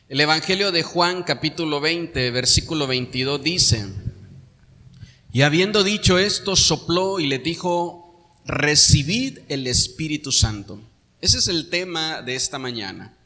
El Evangelio de Juan, capítulo 20, versículo 22 dice: y habiendo dicho esto, sopló y les dijo: recibid el Espíritu Santo. Ese es el tema de esta mañana.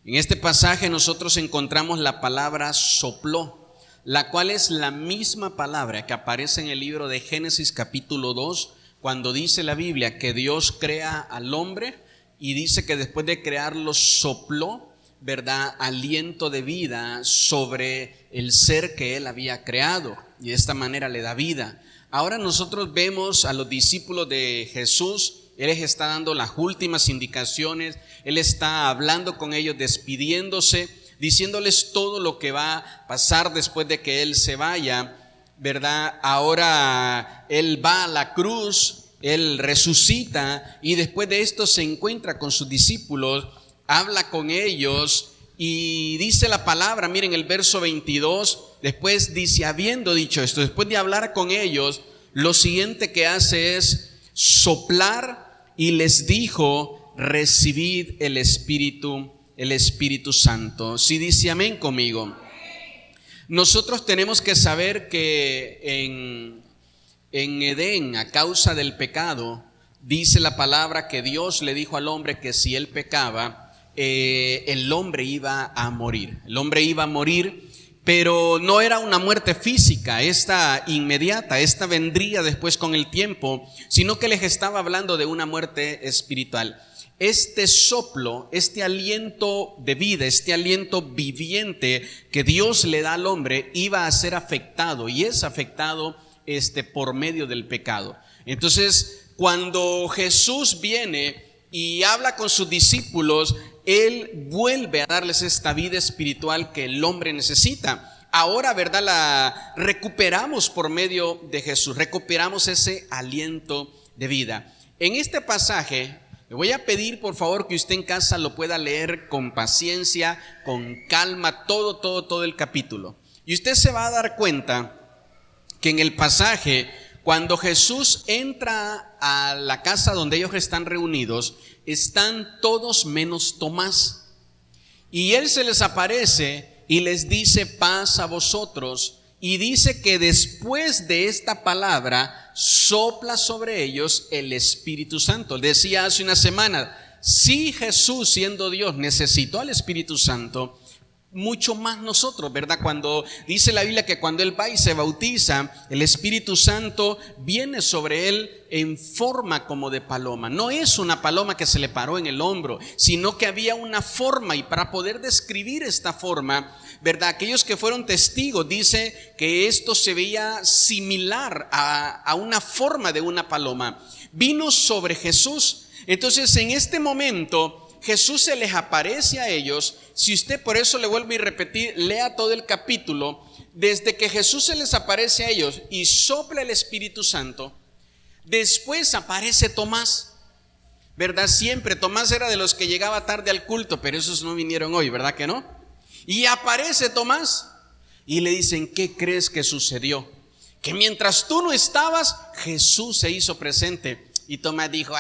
En este pasaje nosotros encontramos la palabra sopló, la cual es la misma palabra que aparece en el libro de Génesis capítulo 2, cuando dice la Biblia que Dios crea al hombre y dice que después de crearlo sopló, ¿verdad?, aliento de vida sobre el ser que él había creado, y de esta manera le da vida. Ahora nosotros vemos a los discípulos de Jesús. Él les está dando las últimas indicaciones, Él está hablando con ellos, despidiéndose, diciéndoles todo lo que va a pasar después de que Él se vaya, ¿verdad? Ahora Él va a la cruz, Él resucita y después de esto se encuentra con sus discípulos, habla con ellos y dice la palabra, miren el verso 22, después dice, habiendo dicho esto, después de hablar con ellos, lo siguiente que hace es soplar y les dijo: recibid el Espíritu Santo. Si dice amén conmigo. Nosotros tenemos que saber que en Edén, a causa del pecado, dice la palabra que Dios le dijo al hombre que si él pecaba, el hombre iba a morir. El hombre iba a morir, pero no era una muerte física, esta inmediata, esta vendría después con el tiempo, sino que les estaba hablando de una muerte espiritual. Este soplo, este aliento de vida, este aliento viviente que Dios le da al hombre, iba a ser afectado y es afectado por medio del pecado. Entonces, cuando Jesús viene y habla con sus discípulos, Él vuelve a darles esta vida espiritual que el hombre necesita. Ahora, ¿verdad?, la recuperamos por medio de Jesús, recuperamos ese aliento de vida. En este pasaje, le voy a pedir por favor que usted en casa lo pueda leer con paciencia, con calma, todo el capítulo. Y usted se va a dar cuenta que en el pasaje, cuando Jesús entra a la casa donde ellos están reunidos, están todos menos Tomás. Y Él se les aparece y les dice: paz a vosotros. Y dice que después de esta palabra sopla sobre ellos el Espíritu Santo. Decía hace una semana, si Jesús siendo Dios necesitó al Espíritu Santo, mucho más nosotros, ¿verdad? Cuando dice la Biblia que cuando Él va y se bautiza, el Espíritu Santo viene sobre Él en forma como de paloma. No es una paloma que se le paró en el hombro, sino que había una forma, y para poder describir esta forma, ¿verdad?, aquellos que fueron testigos, dice que esto se veía similar a una forma de una paloma. Vino sobre Jesús. Entonces en este momento Jesús se les aparece a ellos. Si usted, por eso le vuelvo a repetir, lea todo el capítulo. Desde que Jesús se les aparece a ellos y sopla el Espíritu Santo, después aparece Tomás, ¿verdad? Siempre Tomás era de los que llegaba tarde al culto, pero esos no vinieron hoy, ¿verdad que no? Y aparece Tomás y le dicen: ¿qué crees que sucedió? Que mientras tú no estabas, Jesús se hizo presente. Y Tomás dijo: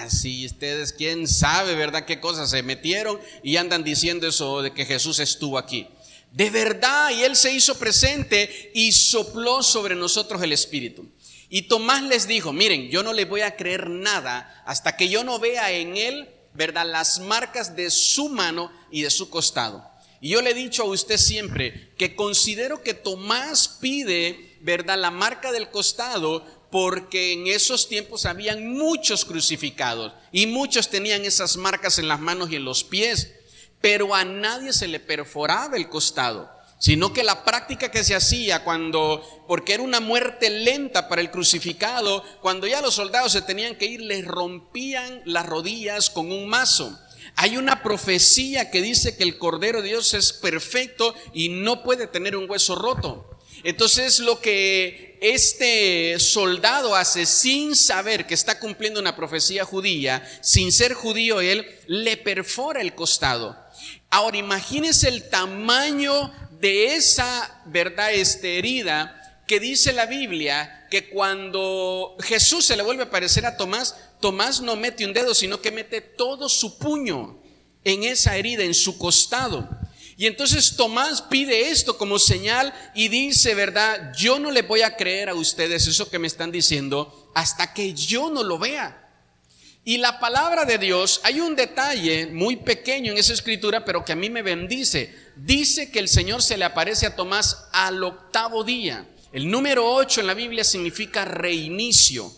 sí, ustedes quién sabe, ¿verdad?, qué cosas se metieron y andan diciendo eso de que Jesús estuvo aquí. De verdad, y Él se hizo presente y sopló sobre nosotros el Espíritu. Y Tomás les dijo: miren, yo no les voy a creer nada hasta que yo no vea en Él, ¿verdad?, las marcas de su mano y de su costado. Y yo le he dicho a usted siempre que considero que Tomás pide, ¿verdad?, la marca del costado, porque en esos tiempos habían muchos crucificados y muchos tenían esas marcas en las manos y en los pies, pero a nadie se le perforaba el costado, sino que la práctica que se hacía porque era una muerte lenta para el crucificado, cuando ya los soldados se tenían que ir, les rompían las rodillas con un mazo. Hay una profecía que dice que el Cordero de Dios es perfecto y no puede tener un hueso roto. Entonces lo que este soldado hace, sin saber que está cumpliendo una profecía judía, sin ser judío él, le perfora el costado. Ahora imagínense el tamaño de esa, ¿verdad?, herida, que dice la Biblia que cuando Jesús se le vuelve a aparecer a Tomás, Tomás no mete un dedo, sino que mete todo su puño en esa herida, en su costado. Y entonces Tomás pide esto como señal y dice, ¿verdad? Yo no les voy a creer a ustedes eso que me están diciendo hasta que yo no lo vea. Y la palabra de Dios, hay un detalle muy pequeño en esa escritura, pero que a mí me bendice. Dice que el Señor se le aparece a Tomás al 8º día. El número 8 en la Biblia significa reinicio.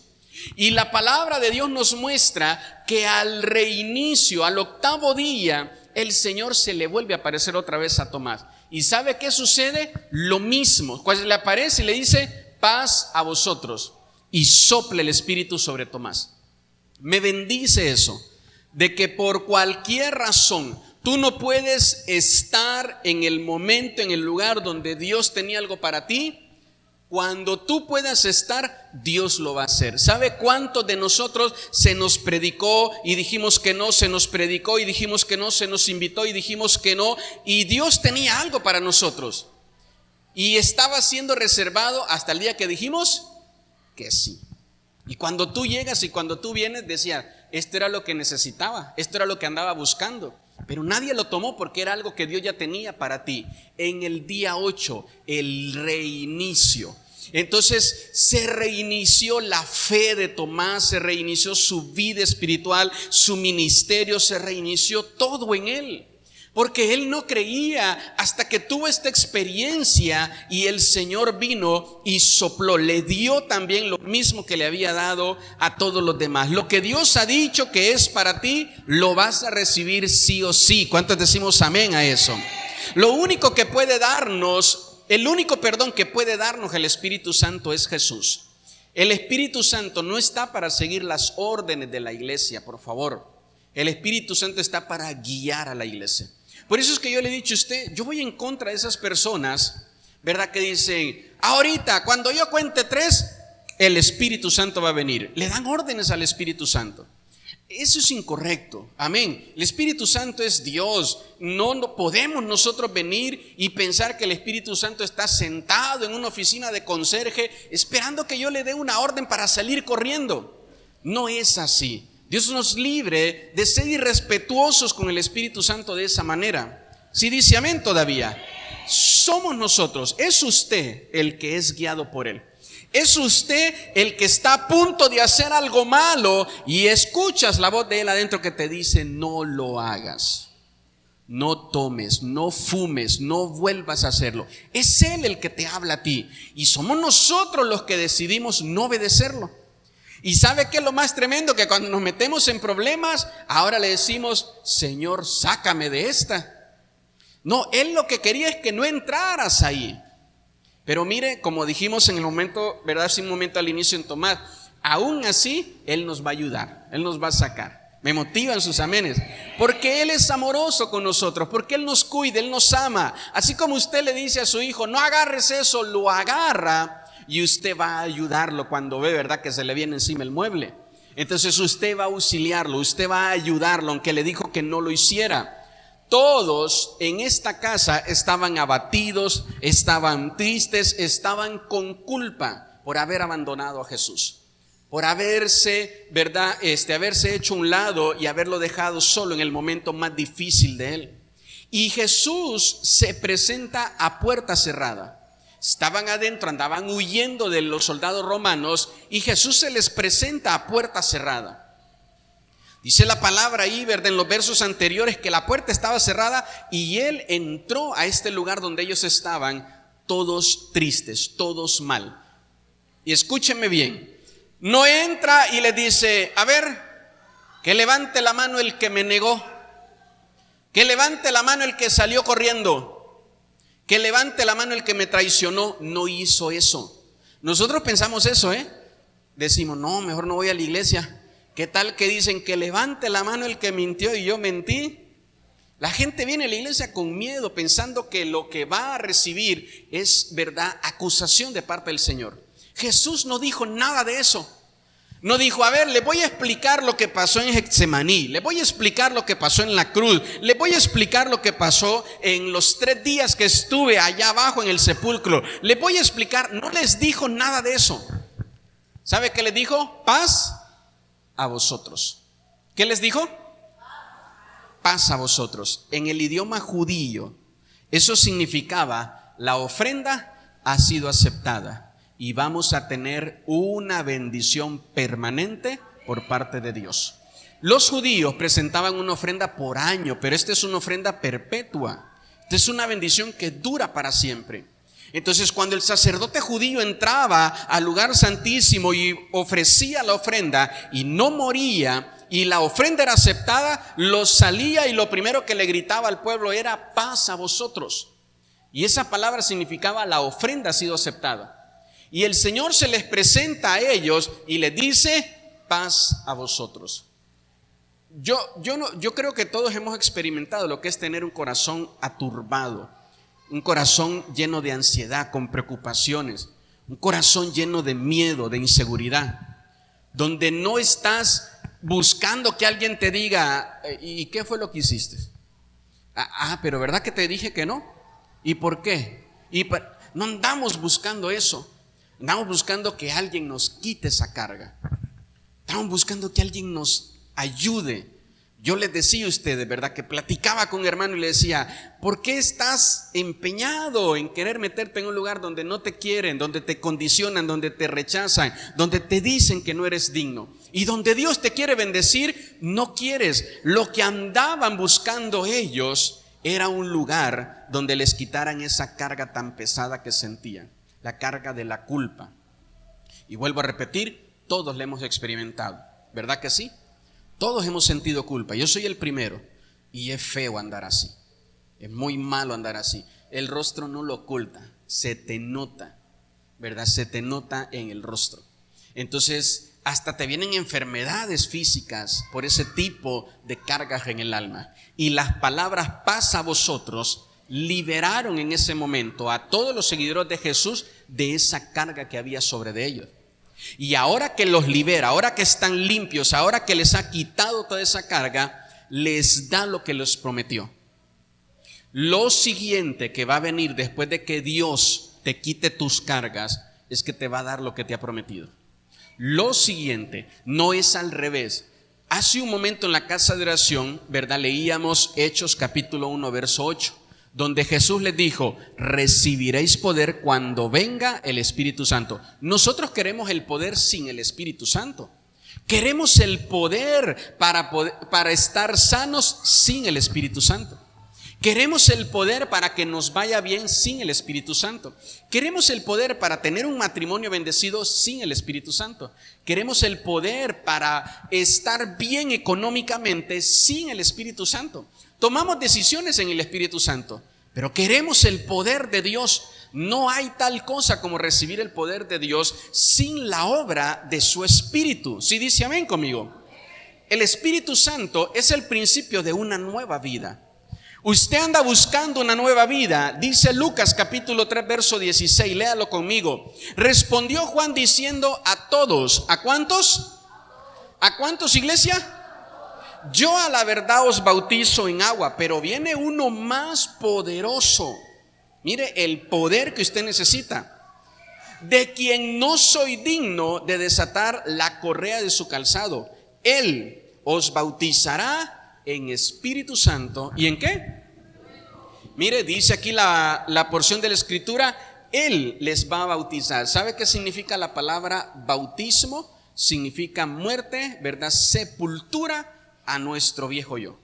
Y la palabra de Dios nos muestra que al reinicio, al 8º día, el Señor se le vuelve a aparecer otra vez a Tomás. ¿Y sabe qué sucede? Lo mismo. Cuando le aparece y le dice, paz a vosotros. Y sopla el Espíritu sobre Tomás. Me bendice eso, de que por cualquier razón tú no puedes estar en el momento, en el lugar donde Dios tenía algo para ti. Cuando tú puedas estar, Dios lo va a hacer. ¿Sabe cuántos de nosotros se nos predicó y dijimos que no? Se nos predicó y dijimos que no, se nos invitó y dijimos que no. Y Dios tenía algo para nosotros. Y estaba siendo reservado hasta el día que dijimos que sí. Y cuando tú llegas y cuando tú vienes, decía, esto era lo que necesitaba, esto era lo que andaba buscando. Pero nadie lo tomó porque era algo que Dios ya tenía para ti. En el día 8, el reinicio. Entonces se reinició la fe de Tomás, se reinició su vida espiritual, su ministerio, se reinició todo en él. Porque él no creía hasta que tuvo esta experiencia y el Señor vino y sopló. Le dio también lo mismo que le había dado a todos los demás. Lo que Dios ha dicho que es para ti, lo vas a recibir sí o sí. ¿Cuántos decimos amén a eso? Lo único que puede darnos, el único perdón que puede darnos el Espíritu Santo es Jesús. El Espíritu Santo no está para seguir las órdenes de la iglesia, por favor. El Espíritu Santo está para guiar a la iglesia. Por eso es que yo le he dicho a usted, yo voy en contra de esas personas, ¿verdad? Que dicen, ahorita cuando yo cuente 3, el Espíritu Santo va a venir. Le dan órdenes al Espíritu Santo. Eso es incorrecto, amén. El Espíritu Santo es Dios. No podemos nosotros venir y pensar que el Espíritu Santo está sentado en una oficina de conserje esperando que yo le dé una orden para salir corriendo. No es así. Dios nos libre de ser irrespetuosos con el Espíritu Santo de esa manera. Si dice amén todavía. Somos nosotros, es usted el que es guiado por Él. Es usted el que está a punto de hacer algo malo y escuchas la voz de Él adentro que te dice, no lo hagas, no tomes, no fumes, no vuelvas a hacerlo. Es Él el que te habla a ti y somos nosotros los que decidimos no obedecerlo. Y ¿sabe qué es lo más tremendo? Que cuando nos metemos en problemas, ahora le decimos, Señor, sácame de esta. No, Él lo que quería es que no entraras ahí. Pero mire, como dijimos en el momento, ¿verdad? Hace un momento al inicio en Tomás, aún así, Él nos va a ayudar, Él nos va a sacar. Me motivan sus amenes, porque Él es amoroso con nosotros, porque Él nos cuida, Él nos ama. Así como usted le dice a su hijo, no agarres eso, lo agarra. Y usted va a ayudarlo cuando ve, ¿verdad?, que se le viene encima el mueble. Entonces usted va a auxiliarlo, usted va a ayudarlo, aunque le dijo que no lo hiciera. Todos en esta casa estaban abatidos, estaban tristes, estaban con culpa por haber abandonado a Jesús, por haberse, ¿verdad?, haberse hecho a un lado y haberlo dejado solo en el momento más difícil de él. Y Jesús se presenta a puerta cerrada. Estaban adentro, andaban huyendo de los soldados romanos y Jesús se les presenta a puerta cerrada. Dice la palabra ahí, ¿verdad?, en los versos anteriores, que la puerta estaba cerrada y Él entró a este lugar donde ellos estaban, todos tristes, todos mal. Y escúchenme bien, no entra y le dice, a ver, que levante la mano el que me negó, que levante la mano el que salió corriendo, que levante la mano el que me traicionó. No hizo eso. Nosotros pensamos eso, decimos, no, mejor no voy a la iglesia. ¿Qué tal que dicen que levante la mano el que mintió y yo mentí? La gente viene a la iglesia con miedo, pensando que lo que va a recibir es, ¿verdad?, acusación de parte del Señor. Jesús no dijo nada de eso. No dijo, a ver, le voy a explicar lo que pasó en Getsemaní, le voy a explicar lo que pasó en la cruz, le voy a explicar lo que pasó en los 3 días que estuve allá abajo en el sepulcro, le voy a explicar. No les dijo nada de eso. ¿Sabe qué les dijo? Paz a vosotros. ¿Qué les dijo? Paz a vosotros. En el idioma judío, Eso significaba: la ofrenda ha sido aceptada y vamos a tener una bendición permanente por parte de Dios. Los judíos presentaban una ofrenda por año, pero esta es una ofrenda perpetua. Esta es una bendición que dura para siempre. Entonces, cuando el sacerdote judío entraba al lugar santísimo y ofrecía la ofrenda y no moría, y la ofrenda era aceptada, lo salía y lo primero que le gritaba al pueblo era: paz a vosotros. Y esa palabra significaba: la ofrenda ha sido aceptada. Y el Señor se les presenta a ellos y les dice: paz a vosotros. Yo creo que todos hemos experimentado lo que es tener un corazón aturbado, un corazón lleno de ansiedad, con preocupaciones, un corazón lleno de miedo, de inseguridad, donde no estás buscando que alguien te diga: ¿y qué fue lo que hiciste? Pero ¿verdad que te dije que no? ¿Y por qué? No andamos buscando eso. Andamos buscando que alguien nos quite esa carga. Estamos buscando que alguien nos ayude. Yo les decía a ustedes, ¿verdad?, que platicaba con un hermano y le decía: ¿por qué estás empeñado en querer meterte en un lugar donde no te quieren, donde te condicionan, donde te rechazan, donde te dicen que no eres digno? Y donde Dios te quiere bendecir, no quieres. Lo que andaban buscando ellos era un lugar donde les quitaran esa carga tan pesada que sentían, la carga de la culpa. Y vuelvo a repetir, todos la hemos experimentado, ¿verdad que sí? Todos hemos sentido culpa. Yo soy el primero. Y es feo andar así. Es muy malo andar así. El rostro no lo oculta, se te nota, ¿verdad? Se te nota en el rostro. Entonces hasta te vienen enfermedades físicas por ese tipo de cargas en el alma. Y las palabras paz a vosotros liberaron en ese momento a todos los seguidores de Jesús de esa carga que había sobre de ellos. Y ahora que los libera, ahora que están limpios, ahora que les ha quitado toda esa carga, les da lo que les prometió. Lo siguiente que va a venir después de que Dios te quite tus cargas es que te va a dar lo que te ha prometido. Lo siguiente, no es al revés. Hace un momento en la casa de oración, ¿verdad?, leíamos Hechos capítulo 1 verso 8, donde Jesús les dijo: recibiréis poder cuando venga el Espíritu Santo. Nosotros queremos el poder sin el Espíritu Santo. Queremos el poder para estar sanos sin el Espíritu Santo. Queremos el poder para que nos vaya bien sin el Espíritu Santo. Queremos el poder para tener un matrimonio bendecido sin el Espíritu Santo. Queremos el poder para estar bien económicamente sin el Espíritu Santo. Tomamos decisiones en el Espíritu Santo, pero queremos el poder de Dios. No hay tal cosa como recibir el poder de Dios sin la obra de su Espíritu. ¿Sí dice amén conmigo? El Espíritu Santo es el principio de una nueva vida. Usted anda buscando una nueva vida. Dice Lucas capítulo 3 verso 16, léalo conmigo. Respondió Juan diciendo a todos. ¿A cuántos? ¿A cuántos, iglesia? Yo a la verdad os bautizo en agua, pero viene uno más poderoso. Mire el poder que usted necesita, de quien no soy digno de desatar la correa de su calzado. Él os bautizará en Espíritu Santo. ¿Y en qué? Mire, dice aquí la porción de la Escritura: Él les va a bautizar. ¿Sabe qué significa la palabra bautismo? Significa muerte, ¿verdad? Sepultura a nuestro viejo yo.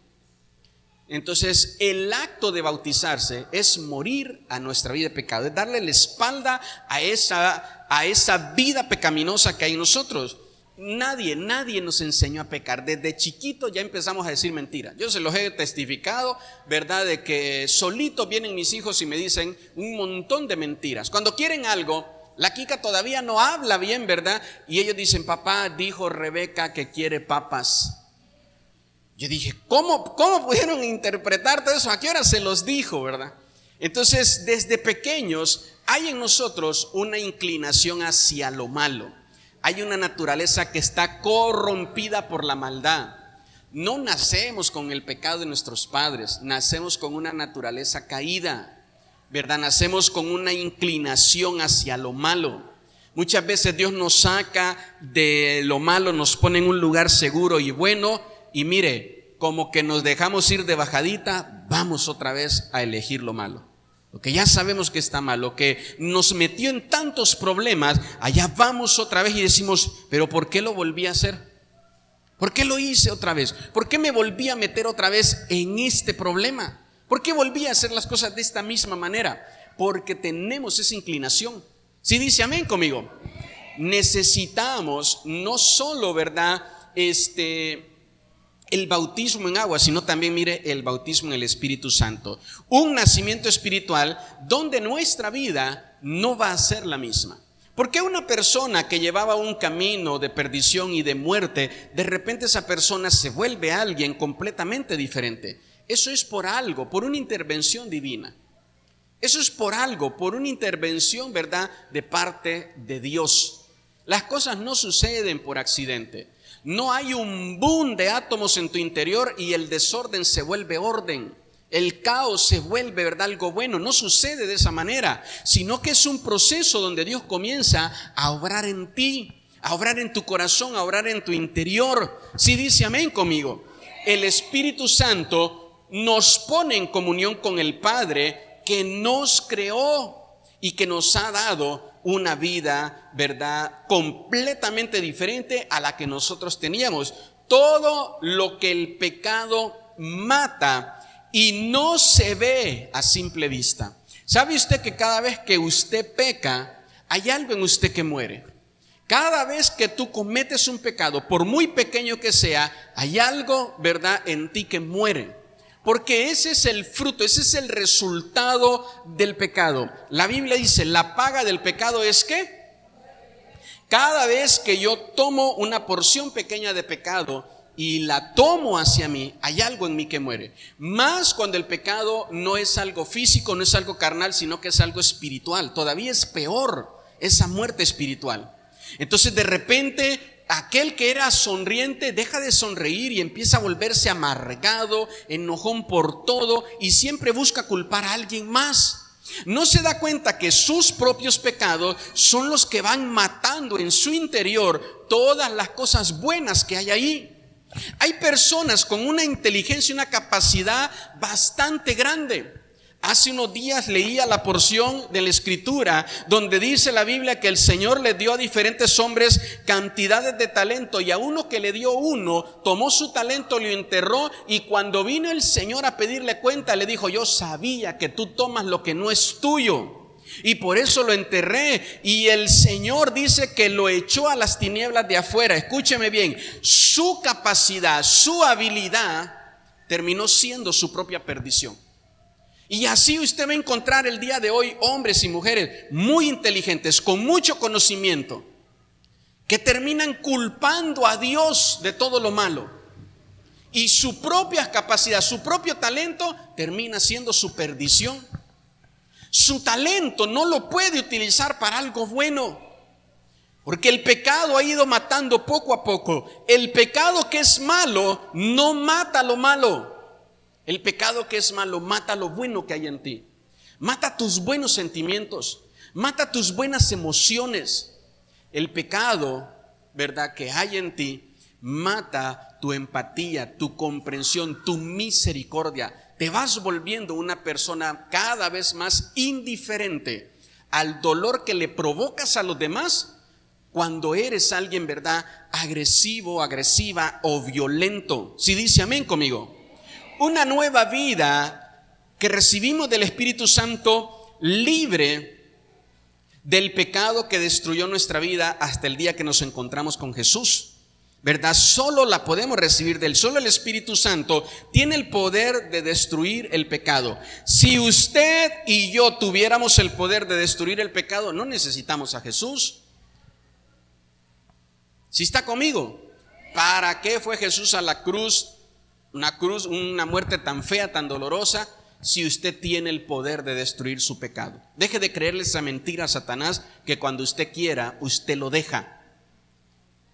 Entonces el acto de bautizarse es morir a nuestra vida de pecado, es darle la espalda a esa vida pecaminosa que hay en nosotros. Nadie nos enseñó a pecar. Desde chiquito ya empezamos a decir mentiras. Yo se los he testificado, ¿verdad?, de que solito vienen mis hijos y me dicen un montón de mentiras. Cuando quieren algo, la Kika todavía no habla bien, ¿verdad? Y ellos dicen: papá, dijo Rebeca que quiere papas. Yo dije: ¿Cómo pudieron interpretar todo eso? ¿A qué hora se los dijo, verdad? Entonces, desde pequeños hay en nosotros una inclinación hacia lo malo. Hay una naturaleza que está corrompida por la maldad. No nacemos con el pecado de nuestros padres, nacemos con una naturaleza caída, ¿verdad? Nacemos con una inclinación hacia lo malo. Muchas veces Dios nos saca de lo malo, nos pone en un lugar seguro y bueno, y mire, como que nos dejamos ir de bajadita, vamos otra vez a elegir lo malo. lo que ya sabemos que está mal, lo que nos metió en tantos problemas, allá vamos otra vez y decimos, pero ¿por qué lo volví a hacer? ¿Por qué lo hice otra vez? ¿Por qué me volví a meter otra vez en este problema? ¿Por qué volví a hacer las cosas de esta misma manera? Porque tenemos esa inclinación. ¿Sí dice amén conmigo? Necesitamos no solo, ¿verdad?, el bautismo en agua, sino también, mire, el bautismo en el Espíritu Santo. Un nacimiento espiritual donde nuestra vida no va a ser la misma. ¿Por qué una persona que llevaba un camino de perdición y de muerte, de repente esa persona se vuelve alguien completamente diferente? Eso es por algo, por una intervención divina. Eso es por algo, por una intervención, ¿verdad?, de parte de Dios. Las cosas no suceden por accidente. No hay un boom de átomos en tu interior y el desorden se vuelve orden. El caos se vuelve, ¿verdad?, algo bueno. No sucede de esa manera, sino que es un proceso donde Dios comienza a obrar en ti, a obrar en tu corazón, a obrar en tu interior. Sí dice amén conmigo. El Espíritu Santo nos pone en comunión con el Padre que nos creó y que nos ha dado una vida, ¿verdad?, completamente diferente a la que nosotros teníamos. Todo lo que el pecado mata y no se ve a simple vista. ¿Sabe usted que cada vez que usted peca, hay algo en usted que muere? Cada vez que tú cometes un pecado, por muy pequeño que sea, hay algo, ¿verdad?, en ti que muere. Porque ese es el fruto, ese es el resultado del pecado. La Biblia dice, la paga del pecado es ¿qué? Cada vez que yo tomo una porción pequeña de pecado y la tomo hacia mí, hay algo en mí que muere. Más cuando el pecado no es algo físico, no es algo carnal, sino que es algo espiritual. Todavía es peor esa muerte espiritual. Entonces de repente aquel que era sonriente deja de sonreír y empieza a volverse amargado, enojón por todo y siempre busca culpar a alguien más. No se da cuenta que sus propios pecados son los que van matando en su interior todas las cosas buenas que hay ahí. Hay personas con una inteligencia y una capacidad bastante grande. Hace unos días leía la porción de la Escritura donde dice la Biblia que el Señor le dio a diferentes hombres cantidades de talento, y a uno que le dio uno, tomó su talento, lo enterró, y cuando vino el Señor a pedirle cuenta, le dijo: yo sabía que tú tomas lo que no es tuyo y por eso lo enterré. Y el Señor dice que lo echó a las tinieblas de afuera. Escúcheme bien, su capacidad, su habilidad terminó siendo su propia perdición. Y así usted va a encontrar el día de hoy hombres y mujeres muy inteligentes, con mucho conocimiento, que terminan culpando a Dios de todo lo malo. Y su propia capacidad, su propio talento termina siendo su perdición. Su talento no lo puede utilizar para algo bueno, porque el pecado ha ido matando poco a poco. El pecado que es malo no mata lo malo. El pecado que es malo mata lo bueno que hay en ti. Mata tus buenos sentimientos, mata tus buenas emociones. El pecado, ¿verdad?, que hay en ti mata tu empatía, tu comprensión, tu misericordia. Te vas volviendo una persona cada vez más indiferente al dolor que le provocas a los demás cuando eres alguien, ¿verdad?, agresivo, agresiva o violento. Si dice amén conmigo. Una nueva vida que recibimos del Espíritu Santo, libre del pecado que destruyó nuestra vida hasta el día que nos encontramos con Jesús, ¿verdad? Solo la podemos recibir de Él. Solo el Espíritu Santo tiene el poder de destruir el pecado. Si usted y yo tuviéramos el poder de destruir el pecado, no necesitamos a Jesús. ¿Sí está conmigo? ¿Para qué fue Jesús a la cruz? Una muerte tan fea, tan dolorosa, si usted tiene el poder de destruir su pecado. Deje de creerle esa mentira a Satanás, que cuando usted quiera, usted lo deja.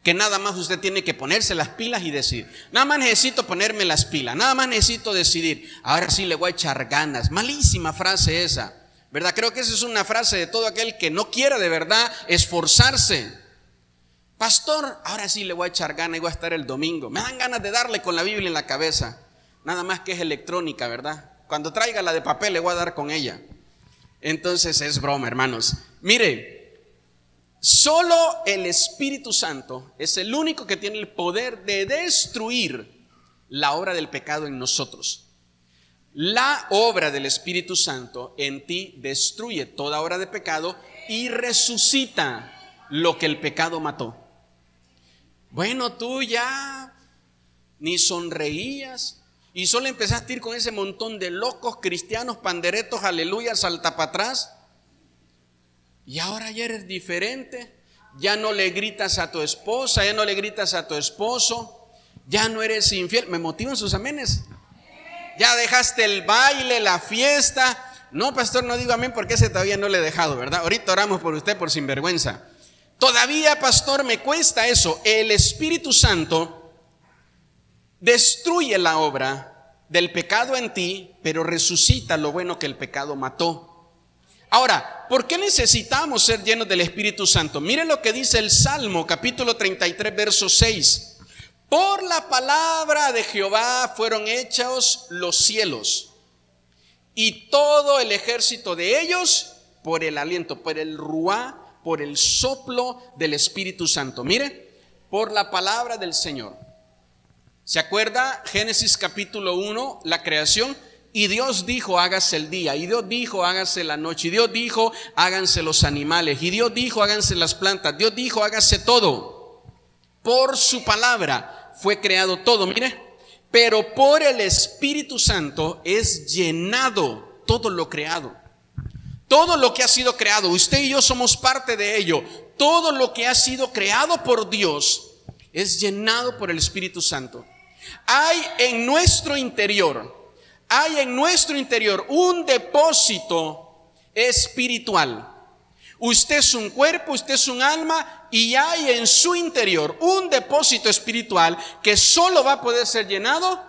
Que nada más usted tiene que ponerse las pilas y decir: nada más necesito ponerme las pilas, nada más necesito decidir, ahora sí le voy a echar ganas. Malísima frase esa, ¿verdad? Creo que esa es una frase de todo aquel que no quiere de verdad esforzarse. Pastor, ahora sí le voy a echar ganas y voy a estar el domingo. Me dan ganas de darle con la Biblia en la cabeza. Nada más que es electrónica, ¿verdad? Cuando traiga la de papel le voy a dar con ella. Entonces es broma, hermanos. Mire, solo el Espíritu Santo es el único que tiene el poder de destruir la obra del pecado en nosotros. La obra del Espíritu Santo en ti destruye toda obra de pecado y resucita lo que el pecado mató. Bueno, tú ya ni sonreías y solo empezaste a ir con ese montón de locos cristianos, panderetos, aleluya, salta para atrás. Y ahora ya eres diferente. Ya no le gritas a tu esposa, ya no le gritas a tu esposo, ya no eres infiel. ¿Me motivan sus amenes? Ya dejaste el baile, la fiesta. No, pastor, no digo amén porque ese todavía no le he dejado, ¿verdad? Ahorita oramos por usted por sinvergüenza. Todavía, pastor, me cuesta eso. El Espíritu Santo destruye la obra del pecado en ti, pero resucita lo bueno que el pecado mató. Ahora, ¿por qué necesitamos ser llenos del Espíritu Santo? Miren lo que dice el Salmo, capítulo 33, verso 6. Por la palabra de Jehová fueron hechos los cielos, y todo el ejército de ellos por el aliento, por el ruá, por el soplo del Espíritu Santo. Mire, por la palabra del Señor. ¿Se acuerda? Génesis capítulo 1, la creación. Y Dios dijo, hágase el día. Y Dios dijo, hágase la noche. Y Dios dijo, háganse los animales. Y Dios dijo, háganse las plantas. Dios dijo, hágase todo. Por su palabra fue creado todo. Mire, pero por el Espíritu Santo es llenado todo lo creado. Todo lo que ha sido creado, usted y yo somos parte de ello. Todo lo que ha sido creado por Dios es llenado por el Espíritu Santo. Hay en nuestro interior un depósito espiritual. Usted es un cuerpo, usted es un alma, y hay en su interior un depósito espiritual que solo va a poder ser llenado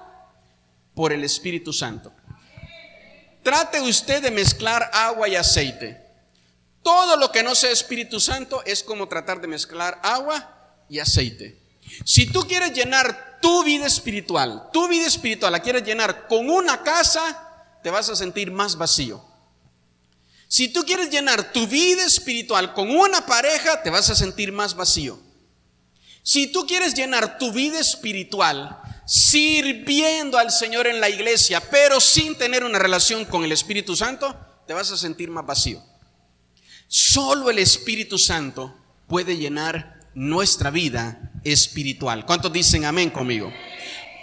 por el Espíritu Santo. Trate usted de mezclar agua y aceite. Todo lo que no sea Espíritu Santo es como tratar de mezclar agua y aceite. Si tú quieres llenar tu vida espiritual la quieres llenar con una casa, te vas a sentir más vacío. Si tú quieres llenar tu vida espiritual con una pareja, te vas a sentir más vacío. Si tú quieres llenar tu vida espiritual sirviendo al Señor en la iglesia, pero sin tener una relación con el Espíritu Santo, te vas a sentir más vacío. Solo el Espíritu Santo puede llenar nuestra vida espiritual. ¿Cuántos dicen amén conmigo?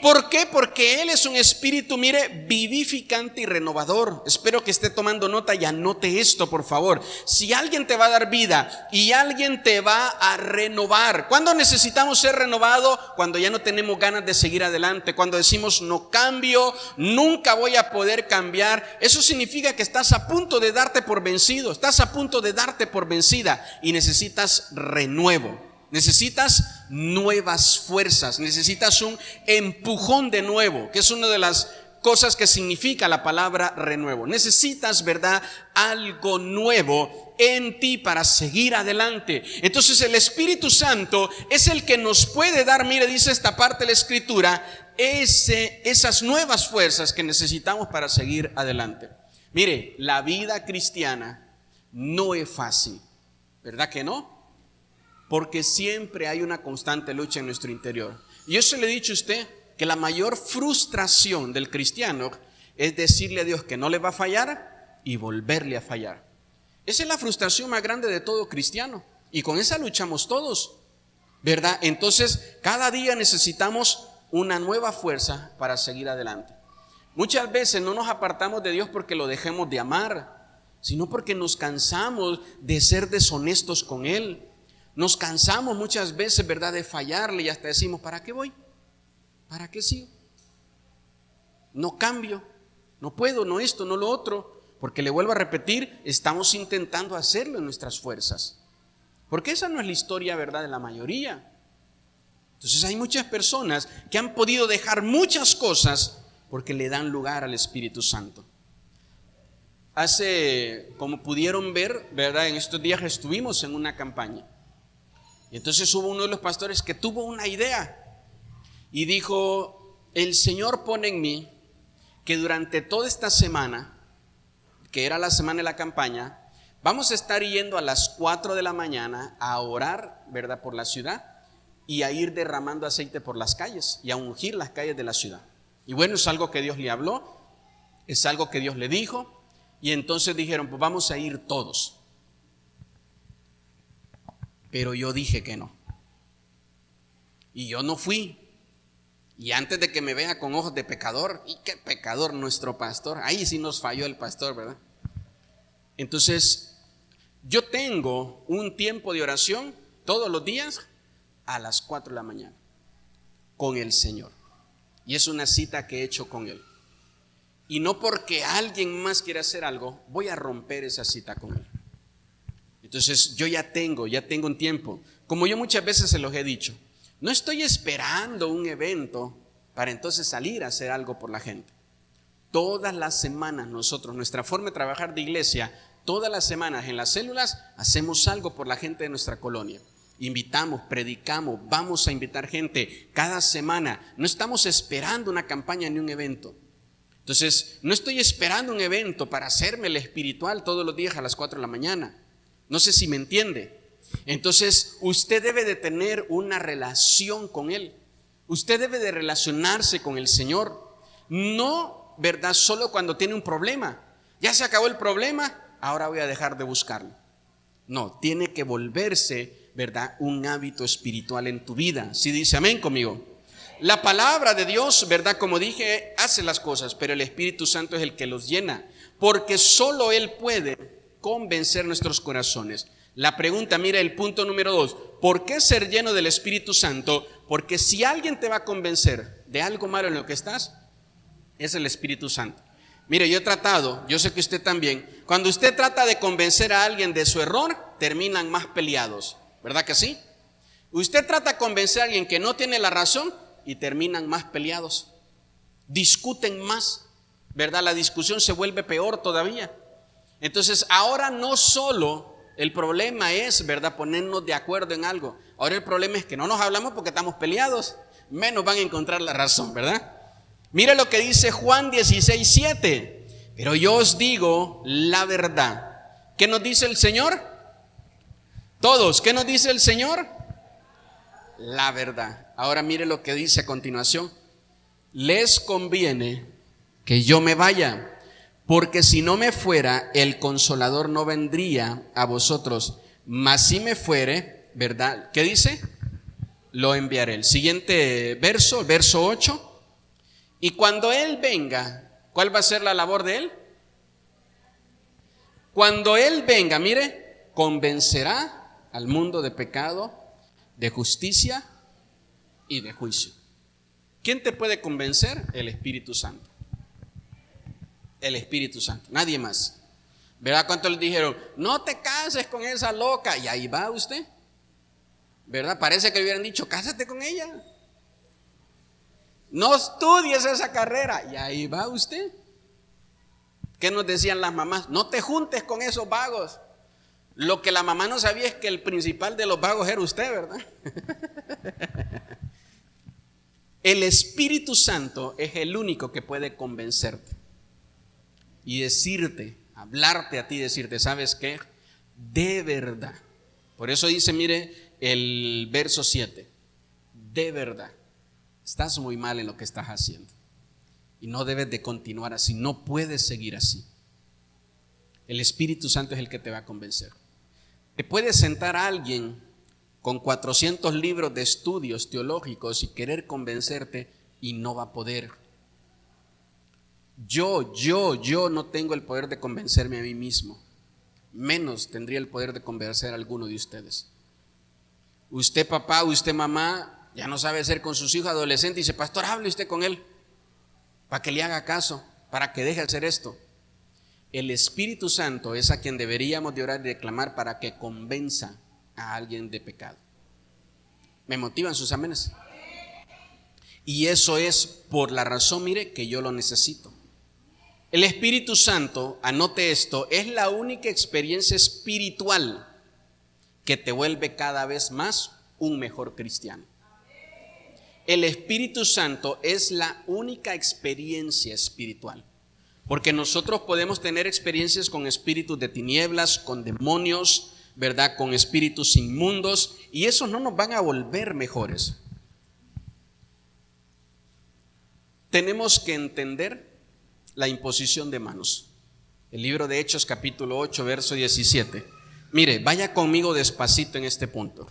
¿Por qué? Porque Él es un espíritu, mire, vivificante y renovador. Espero que esté tomando nota y anote esto, por favor. Si alguien te va a dar vida y alguien te va a renovar. ¿Cuándo necesitamos ser renovados? Cuando ya no tenemos ganas de seguir adelante. Cuando decimos no cambio, nunca voy a poder cambiar. Eso significa que estás a punto de darte por vencido. Estás a punto de darte por vencida y necesitas renuevo. Necesitas nuevas fuerzas, necesitas un empujón de nuevo, que es una de las cosas que significa la palabra renuevo. Necesitas, ¿verdad?, algo nuevo en ti para seguir adelante. Entonces el Espíritu Santo es el que nos puede dar, mire, dice esta parte de la Escritura, esas nuevas fuerzas que necesitamos para seguir adelante. Mire, la vida cristiana no es fácil, ¿verdad que no? Porque siempre hay una constante lucha en nuestro interior. Y eso le he dicho a usted, que la mayor frustración del cristiano es decirle a Dios que no le va a fallar y volverle a fallar. Esa es la frustración más grande de todo cristiano. Y con esa luchamos todos, ¿verdad? Entonces, cada día necesitamos una nueva fuerza para seguir adelante. Muchas veces no nos apartamos de Dios porque lo dejemos de amar, sino porque nos cansamos de ser deshonestos con Él. Nos cansamos muchas veces, ¿verdad?, de fallarle y hasta decimos, ¿para qué voy? ¿Para qué sigo? No cambio, no puedo, no esto, no lo otro. Porque le vuelvo a repetir, estamos intentando hacerlo en nuestras fuerzas. Porque esa no es la historia, ¿verdad?, de la mayoría. Entonces hay muchas personas que han podido dejar muchas cosas porque le dan lugar al Espíritu Santo. Como pudieron ver, ¿verdad?, en estos días estuvimos en una campaña. Y entonces hubo uno de los pastores que tuvo una idea y dijo, el Señor pone en mí que durante toda esta semana que era la semana de la campaña, vamos a estar yendo a las 4 de la mañana a orar, ¿verdad?, por la ciudad y a ir derramando aceite por las calles y a ungir las calles de la ciudad. Y bueno, es algo que Dios le habló, es algo que Dios le dijo, y entonces dijeron, pues vamos a ir todos. Pero yo dije que no. Y yo no fui. Y antes de que me vea con ojos de pecador, y qué pecador nuestro pastor, ahí sí nos falló el pastor, ¿verdad? Entonces, yo tengo un tiempo de oración todos los días a las 4 de la mañana con el Señor. Y es una cita que he hecho con Él. Y no porque alguien más quiera hacer algo, voy a romper esa cita con Él. Entonces, yo ya tengo un tiempo. Como yo muchas veces se los he dicho, no estoy esperando un evento para entonces salir a hacer algo por la gente. Todas las semanas nosotros, nuestra forma de trabajar de iglesia, todas las semanas en las células hacemos algo por la gente de nuestra colonia. Invitamos, predicamos, vamos a invitar gente cada semana. No estamos esperando una campaña ni un evento. Entonces, no estoy esperando un evento para hacerme el espiritual todos los días a las 4 de la mañana. No sé si me entiende. Entonces, usted debe de tener una relación con Él. Usted debe de relacionarse con el Señor. No, ¿verdad?, solo cuando tiene un problema. Ya se acabó el problema, ahora voy a dejar de buscarlo. No, tiene que volverse, ¿verdad?, un hábito espiritual en tu vida. ¿Sí dice amén conmigo? La palabra de Dios, ¿verdad?, como dije, hace las cosas, pero el Espíritu Santo es el que los llena, porque solo Él puede convencer nuestros corazones. La pregunta, mira el punto número 2, ¿por qué ser lleno del Espíritu Santo? Porque si alguien te va a convencer de algo malo en lo que estás, es el Espíritu Santo. Mire, yo he tratado, yo sé que usted también, cuando usted trata de convencer a alguien de su error, terminan más peleados, ¿verdad que sí? Usted trata de convencer a alguien que no tiene la razón y terminan más peleados, discuten más, ¿verdad? La discusión se vuelve peor todavía. Entonces, ahora no solo el problema es, ¿verdad?, ponernos de acuerdo en algo. Ahora el problema es que no nos hablamos porque estamos peleados, menos van a encontrar la razón, ¿verdad? Mira lo que dice Juan 16:7. Pero yo os digo la verdad. ¿Qué nos dice el Señor? Todos, ¿qué nos dice el Señor? La verdad. Ahora mire lo que dice a continuación. Les conviene que yo me vaya, porque si no me fuera, el Consolador no vendría a vosotros. Mas si me fuere, ¿verdad? ¿Qué dice? Lo enviaré. El siguiente verso, verso 8. Y cuando Él venga, ¿cuál va a ser la labor de Él? Cuando Él venga, mire, convencerá al mundo de pecado, de justicia y de juicio. ¿Quién te puede convencer? El Espíritu Santo. El Espíritu Santo, nadie más. ¿Verdad? ¿Cuántos le dijeron? No te cases con esa loca. Y ahí va usted. ¿Verdad? Parece que le hubieran dicho, cásate con ella. No estudies esa carrera. Y ahí va usted. ¿Qué nos decían las mamás? No te juntes con esos vagos. Lo que la mamá no sabía es que el principal de los vagos era usted, ¿verdad? El Espíritu Santo es el único que puede convencerte y decirte, hablarte a ti, decirte, ¿sabes qué? De verdad. Por eso dice, mire, el verso 7, de verdad, estás muy mal en lo que estás haciendo y no debes de continuar así, no puedes seguir así. El Espíritu Santo es el que te va a convencer. Te puede sentar a alguien con 400 libros de estudios teológicos y querer convencerte y no va a poder. Yo no tengo el poder de convencerme a mí mismo, menos tendría el poder de convencer a alguno de ustedes. Usted papá, usted mamá, ya no sabe hacer con sus hijos adolescentes y dice, pastor, hable usted con él para que le haga caso, para que deje de hacer esto. El Espíritu Santo es a quien deberíamos de orar y declamar para que convenza a alguien de pecado. ¿Me motivan sus amenes? Y eso es por la razón, mire, que yo lo necesito. El Espíritu Santo, anote esto, es la única experiencia espiritual que te vuelve cada vez más un mejor cristiano. El Espíritu Santo es la única experiencia espiritual. Porque nosotros podemos tener experiencias con espíritus de tinieblas, con demonios, ¿verdad? Con espíritus inmundos, y esos no nos van a volver mejores. Tenemos que entender la imposición de manos. El libro de Hechos capítulo 8, verso 17. Mire, vaya conmigo despacito en este punto,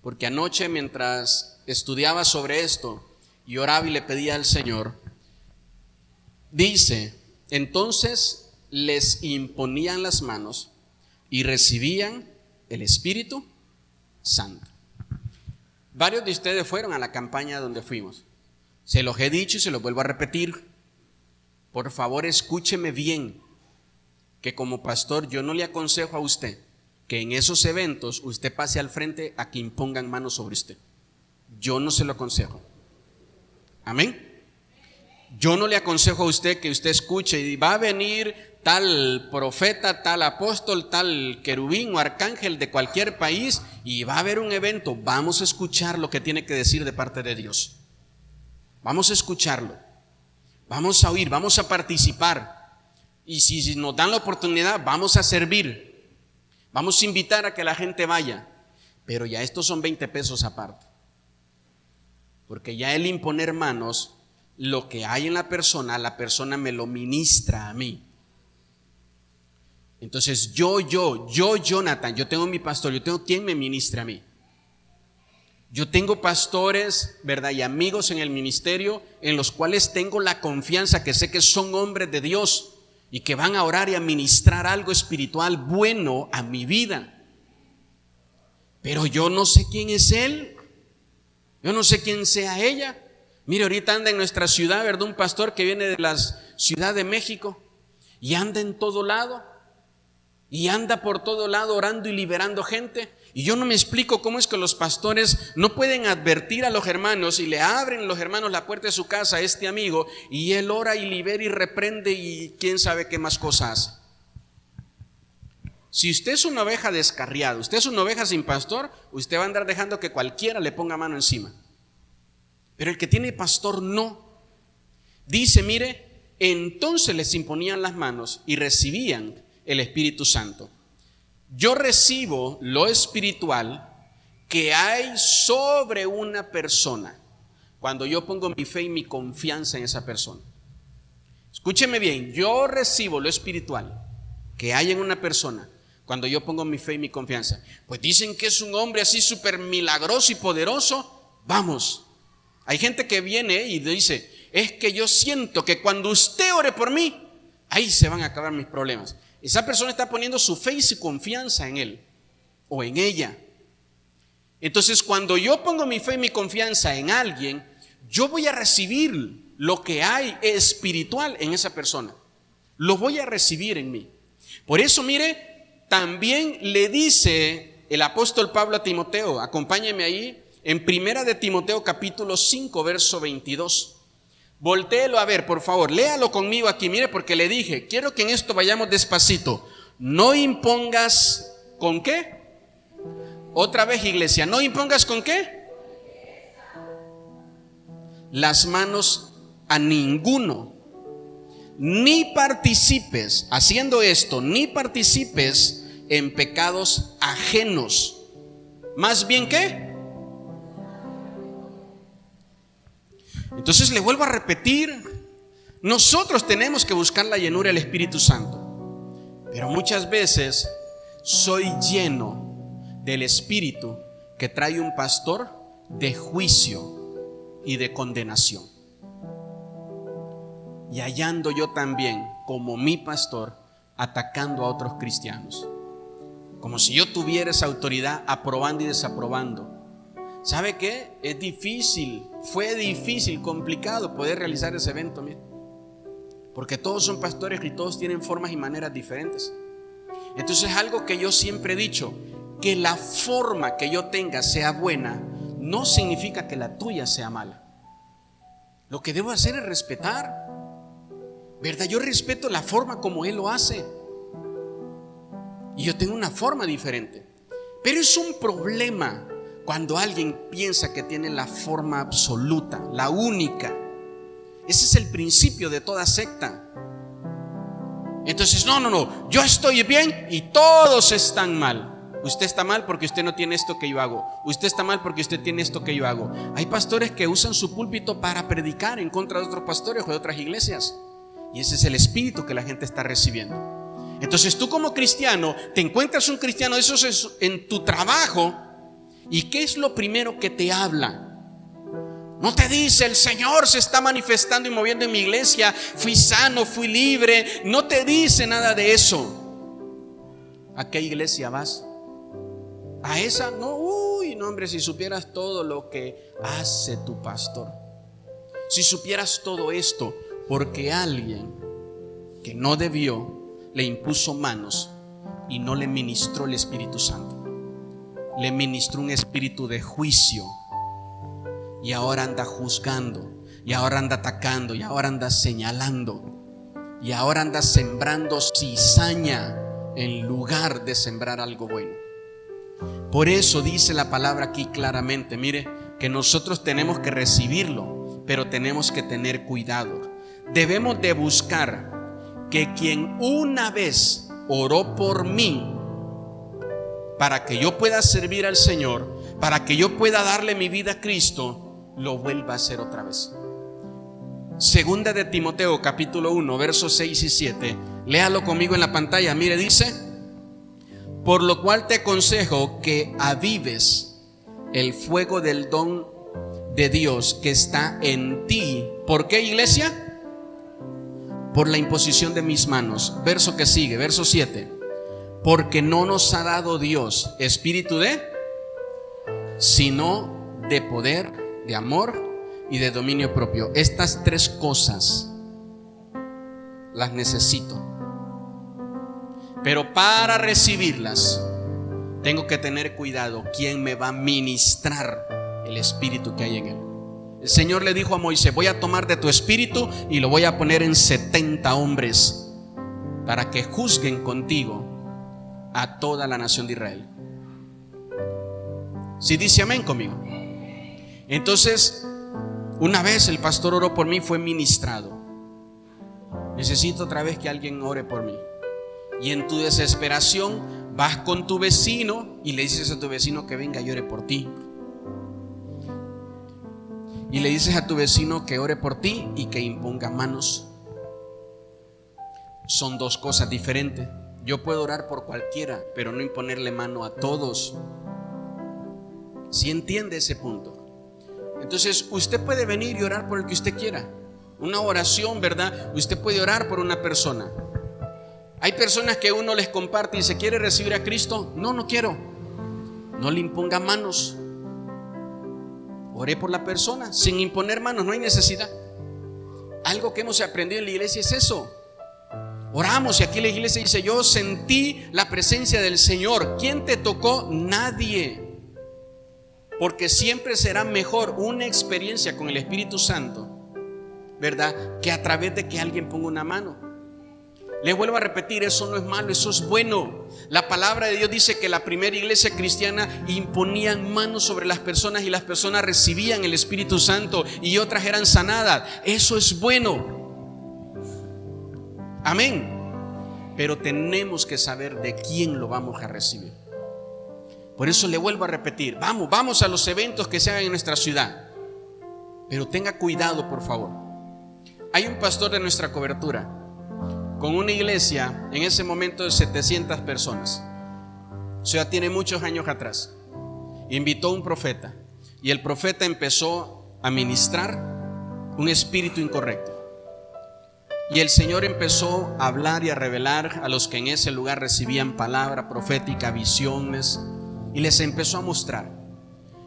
porque anoche mientras estudiaba sobre esto y oraba y le pedía al Señor, dice: entonces les imponían las manos y recibían el Espíritu Santo. Varios de ustedes fueron a la campaña donde fuimos. Se los he dicho y se los vuelvo a repetir. Por favor, escúcheme bien, que como pastor yo no le aconsejo a usted que en esos eventos usted pase al frente a que impongan manos sobre usted. Yo no se lo aconsejo. Amén. Yo no le aconsejo a usted que usted escuche y va a venir tal profeta, tal apóstol, tal querubín o arcángel de cualquier país y va a haber un evento. Vamos a escuchar lo que tiene que decir de parte de Dios. Vamos a escucharlo. Vamos a oír, vamos a participar. Y si nos dan la oportunidad, vamos a servir. Vamos a invitar a que la gente vaya. Pero ya estos son 20 pesos aparte. Porque ya el imponer manos, lo que hay en la persona me lo ministra a mí. Entonces yo, Jonathan, yo tengo mi pastor, yo tengo quien me ministre a mí. Yo tengo pastores, ¿verdad? Y amigos en el ministerio en los cuales tengo la confianza, que sé que son hombres de Dios y que van a orar y a ministrar algo espiritual bueno a mi vida. Pero yo no sé quién es él, yo no sé quién sea ella. Mire, ahorita anda en nuestra ciudad, ¿verdad? Un pastor que viene de la Ciudad de México y anda en todo lado. Y anda por todo lado orando y liberando gente. Y yo no me explico cómo es que los pastores no pueden advertir a los hermanos y le abren los hermanos la puerta de su casa a este amigo y él ora y libera y reprende y quién sabe qué más cosas. Si usted es una oveja descarriada, usted es una oveja sin pastor, usted va a andar dejando que cualquiera le ponga mano encima. Pero el que tiene pastor no. Dice, mire, entonces les imponían las manos y recibían el Espíritu Santo. Yo recibo lo espiritual que hay sobre una persona cuando yo pongo mi fe y mi confianza en esa persona. Escúcheme bien, yo recibo lo espiritual que hay en una persona cuando yo pongo mi fe y mi confianza. Pues dicen que es un hombre así súper milagroso y poderoso. Vamos, hay gente que viene y dice, es que yo siento que cuando usted ore por mí, ahí se van a acabar mis problemas. Esa persona está poniendo su fe y su confianza en él o en ella. Entonces, cuando yo pongo mi fe y mi confianza en alguien, yo voy a recibir lo que hay espiritual en esa persona. Lo voy a recibir en mí. Por eso, mire, también le dice el apóstol Pablo a Timoteo, acompáñeme ahí, en 1 de Timoteo capítulo 5, verso 22. Voltéelo a ver, por favor, léalo conmigo aquí, mire, porque le dije, quiero que en esto vayamos despacito. No impongas, ¿con qué? Otra vez, iglesia, no impongas ¿con qué? Las manos a ninguno, ni participes, haciendo esto, ni participes en pecados ajenos. Más bien, ¿qué? Entonces le vuelvo a repetir, nosotros tenemos que buscar la llenura del Espíritu Santo, pero muchas veces soy lleno del Espíritu que trae un pastor de juicio y de condenación. Y allá ando yo también, como mi pastor, atacando a otros cristianos, como si yo tuviera esa autoridad aprobando y desaprobando. ¿Sabe qué? Es difícil, fue difícil, complicado poder realizar ese evento, mire, porque todos son pastores y todos tienen formas y maneras diferentes. Entonces, algo que yo siempre he dicho, que la forma que yo tenga sea buena, no significa que la tuya sea mala. Lo que debo hacer es respetar, ¿verdad? Yo respeto la forma como él lo hace y yo tengo una forma diferente, pero es un problema cuando alguien piensa que tiene la forma absoluta, la única. Ese es el principio de toda secta. Entonces, no, yo estoy bien y todos están mal. Usted está mal porque usted no tiene esto que yo hago. Usted está mal porque usted tiene esto que yo hago. Hay pastores que usan su púlpito para predicar en contra de otros pastores o de otras iglesias. Y ese es el espíritu que la gente está recibiendo. Entonces tú como cristiano, te encuentras un cristiano de esos en tu trabajo. ¿Y qué es lo primero que te habla? No te dice: el Señor se está manifestando y moviendo en mi iglesia, fui sano, fui libre. No te dice nada de eso. ¿A qué iglesia vas? ¿A esa? No, no, hombre, si supieras todo lo que hace tu pastor, si supieras todo esto, porque alguien que no debió le impuso manos y no le ministró el Espíritu Santo, le ministró un espíritu de juicio, y ahora anda juzgando, y ahora anda atacando, y ahora anda señalando, y ahora anda sembrando cizaña en lugar de sembrar algo bueno. Por eso dice la palabra aquí claramente, mire, que nosotros tenemos que recibirlo, pero tenemos que tener cuidado. Debemos de buscar que quien una vez oró por mí para que yo pueda servir al Señor, para que yo pueda darle mi vida a Cristo, lo vuelva a hacer otra vez. Segunda de Timoteo capítulo 1 versos 6 y 7. Léalo conmigo en la pantalla. Mire, dice: por lo cual te aconsejo que avives el fuego del don de Dios que está en ti. ¿Por qué, iglesia? Por la imposición de mis manos. Verso que sigue, verso 7. Porque no nos ha dado Dios espíritu de, sino de poder, de amor y de dominio propio. Estas tres cosas las necesito. Pero para recibirlas tengo que tener cuidado. ¿Quién me va a ministrar el espíritu que hay en él? El Señor le dijo a Moisés: voy a tomar de tu espíritu y lo voy a poner en 70 hombres para que juzguen contigo a toda la nación de Israel. Si dice amén conmigo. Entonces, una vez el pastor oró por mí, fue ministrado. Necesito otra vez que alguien ore por mí. Y en tu desesperación vas con tu vecino y le dices a tu vecino que venga y ore por ti. Y le dices a tu vecino que ore por ti y que imponga manos. Son dos cosas diferentes. Yo puedo orar por cualquiera, pero no imponerle mano a todos. ¿Sí entiende ese punto? Entonces usted puede venir y orar por el que usted quiera. Una oración, ¿verdad? Usted puede orar por una persona. Hay personas que uno les comparte y dice: ¿quiere recibir a Cristo? No quiero. No le imponga manos. Ore por la persona sin imponer manos, no hay necesidad. Algo que hemos aprendido en la iglesia es eso. Oramos y aquí la iglesia dice: yo sentí la presencia del Señor. ¿Quién te tocó? Nadie. Porque siempre será mejor una experiencia con el Espíritu Santo, ¿verdad?, que a través de que alguien ponga una mano. Le vuelvo a repetir, eso no es malo, eso es bueno. La palabra de Dios dice que la primera iglesia cristiana imponían manos sobre las personas y las personas recibían el Espíritu Santo y otras eran sanadas. Eso es bueno. Amén. Pero tenemos que saber de quién lo vamos a recibir. Por eso le vuelvo a repetir, vamos a los eventos que se hagan en nuestra ciudad. Pero tenga cuidado, por favor. Hay un pastor de nuestra cobertura con una iglesia en ese momento de 700 personas. O sea, tiene muchos años atrás. Invitó a un profeta y el profeta empezó a ministrar un espíritu incorrecto. Y el Señor empezó a hablar y a revelar a los que en ese lugar recibían palabra profética, visiones, y les empezó a mostrar.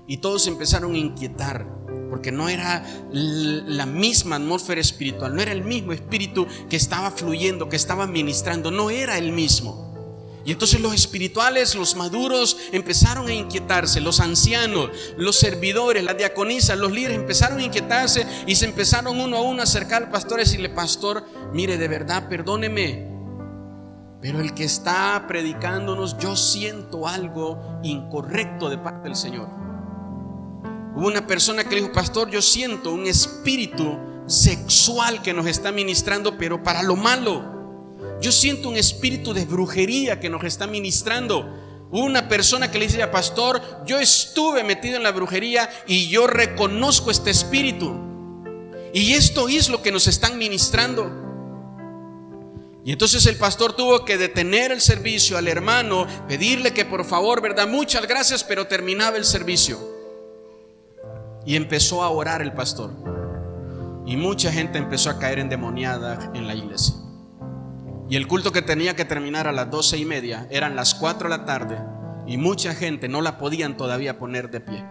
Y todos empezaron a inquietar, porque no era la misma atmósfera espiritual, no era el mismo espíritu que estaba fluyendo, que estaba ministrando, no era el mismo. Y entonces los espirituales, los maduros, empezaron a inquietarse. Los ancianos, los servidores, las diaconisas, los líderes empezaron a inquietarse y se empezaron uno a uno a acercar al pastor y decirle: pastor, mire, de verdad, perdóneme, pero el que está predicándonos, yo siento algo incorrecto de parte del Señor. Hubo una persona que le dijo: pastor, yo siento un espíritu sexual que nos está ministrando, pero para lo malo. Yo siento un espíritu de brujería que nos está ministrando. Una persona que le dice: pastor, yo estuve metido en la brujería y yo reconozco este espíritu. Y esto es lo que nos están ministrando. Y entonces el pastor tuvo que detener el servicio al hermano, pedirle que por favor, ¿verdad? Muchas gracias, pero terminaba el servicio. Y empezó a orar el pastor. Y mucha gente empezó a caer endemoniada en la iglesia. Y el culto que tenía que terminar a las 12:30 eran las 4 de la tarde. Y mucha gente no la podían todavía poner de pie.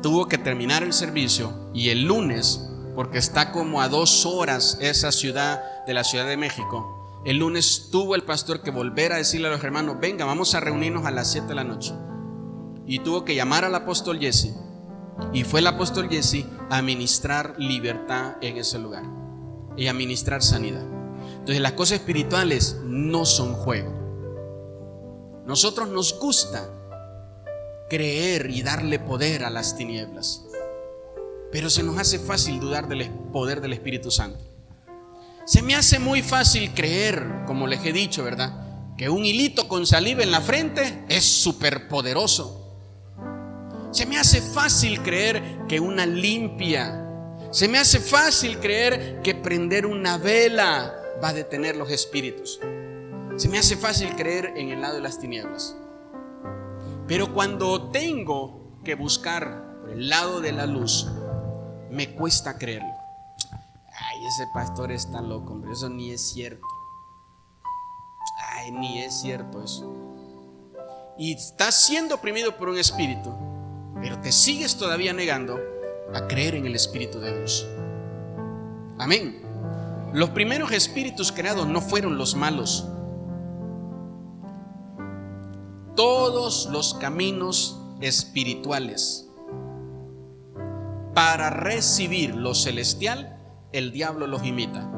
Tuvo que terminar el servicio. Y el lunes, porque está como a 2 horas esa ciudad de la Ciudad de México, el lunes tuvo el pastor que volver a decirle a los hermanos: venga, vamos a reunirnos a las 7 de la noche. Y tuvo que llamar al apóstol Jesse. Y fue el apóstol Jesse a ministrar libertad en ese lugar y a ministrar sanidad. Entonces las cosas espirituales no son juego. Nosotros nos gusta creer y darle poder a las tinieblas, pero se nos hace fácil dudar del poder del Espíritu Santo. Se me hace muy fácil creer, como les he dicho, ¿verdad?, que un hilito con saliva en la frente es súper poderoso. Se me hace fácil creer que una limpia. Se me hace fácil creer que prender una vela va a detener los espíritus. Se me hace fácil creer en el lado de las tinieblas. Pero cuando tengo que buscar por el lado de la luz, me cuesta creerlo. Ay, ese pastor está loco, hombre, eso ni es cierto. Ay, ni es cierto eso. Y estás siendo oprimido por un espíritu, pero te sigues todavía negando a creer en el Espíritu de Dios. Amén. Los primeros espíritus creados no fueron los malos. Todos los caminos espirituales para recibir lo celestial, el diablo los imita.